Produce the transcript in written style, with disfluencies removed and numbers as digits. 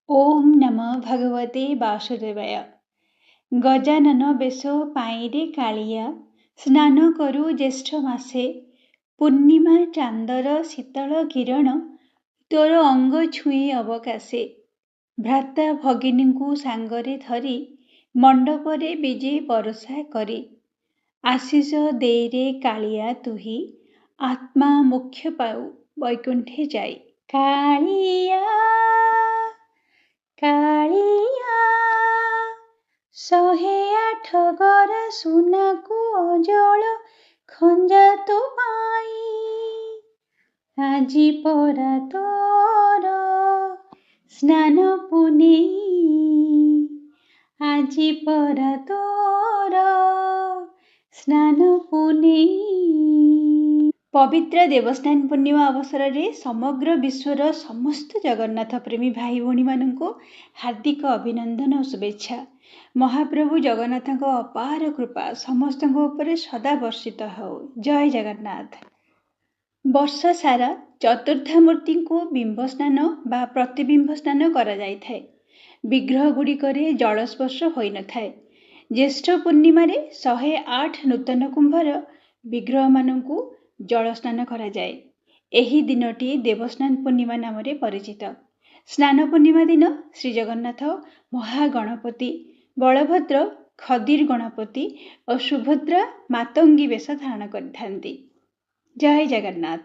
ओम नमः भगवते वासुदेवाय। गजानन बेश पाईरे कालिया, स्नान करु ज्येष्ठ मासे। पूर्णिमा चांदर शीतल किरण, तोर अंग छुई अवकाशे। भ्राता भगिनीଙ୍କୁ ସାଙ୍ଗରେ ଧରି, ମଣ୍ଡପରେ ବିଜେ ବରଷା କରି। ଆଶିଷ ଦେଇରେ କାଳିଆ ତୁହି, ଆତ୍ମା ମୋକ୍ଷ ପାଉ ବୈକୁଣ୍ଠେ ଯାଇ। କାଳିଆ କାଳିଆ 108 ଗରା ସୁନାକୁ ଅଜଳ ଖଞ୍ଜା ତୋ ପାଇଁ। ଆଜି ପରା ତୋର ସ୍ନାନ ପୂନେଇ, ଆଜି ପରା ତୋର ସ୍ନାନ ପୂନେଇ। ପବିତ୍ର ଦେବସ୍ନାନ ପୂର୍ଣ୍ଣିମା ଅବସରରେ ସମଗ୍ର ବିଶ୍ୱର ସମସ୍ତ ଜଗନ୍ନାଥ ପ୍ରେମୀ ଭାଇ ଭଉଣୀମାନଙ୍କୁ ହାର୍ଦ୍ଦିକ ଅଭିନନ୍ଦନ ଓ ଶୁଭେଚ୍ଛା। ମହାପ୍ରଭୁ ଜଗନ୍ନାଥଙ୍କ ଅପାର କୃପା ସମସ୍ତଙ୍କ ଉପରେ ସଦା ବର୍ଷିତ ହେଉ। ଜୟ ଜଗନ୍ନାଥ। ବର୍ଷ ସାରା ଚତୁର୍ଦ୍ଧାମୂର୍ତ୍ତିଙ୍କୁ ବିମ୍ବ ସ୍ନାନ ବା ପ୍ରତିବିମ୍ବ ସ୍ନାନ କରାଯାଇଥାଏ। ବିଗ୍ରହ ଗୁଡ଼ିକରେ ଜଳସ୍ପର୍ଶ ହୋଇନଥାଏ। ଜ୍ୟେଷ୍ଠ ପୂର୍ଣ୍ଣିମାରେ 108 ନୂତନ କୁମ୍ଭର ବିଗ୍ରହମାନଙ୍କୁ ଜଳ ସ୍ନାନ କରାଯାଏ। ଏହି ଦିନଟି ଦେବସ୍ନାନ ପୂର୍ଣ୍ଣିମା ନାମରେ ପରିଚିତ। ସ୍ନାନ ପୂର୍ଣ୍ଣିମା ଦିନ ଶ୍ରୀଜଗନ୍ନାଥ ମହାଗଣପତି, ବଳଭଦ୍ର ଖଦିର ଗଣପତି ଓ ସୁଭଦ୍ରା ମାତଙ୍ଗୀ ବେଶ ଧାରଣ କରିଥାନ୍ତି। ଜୟ ଜଗନ୍ନାଥ।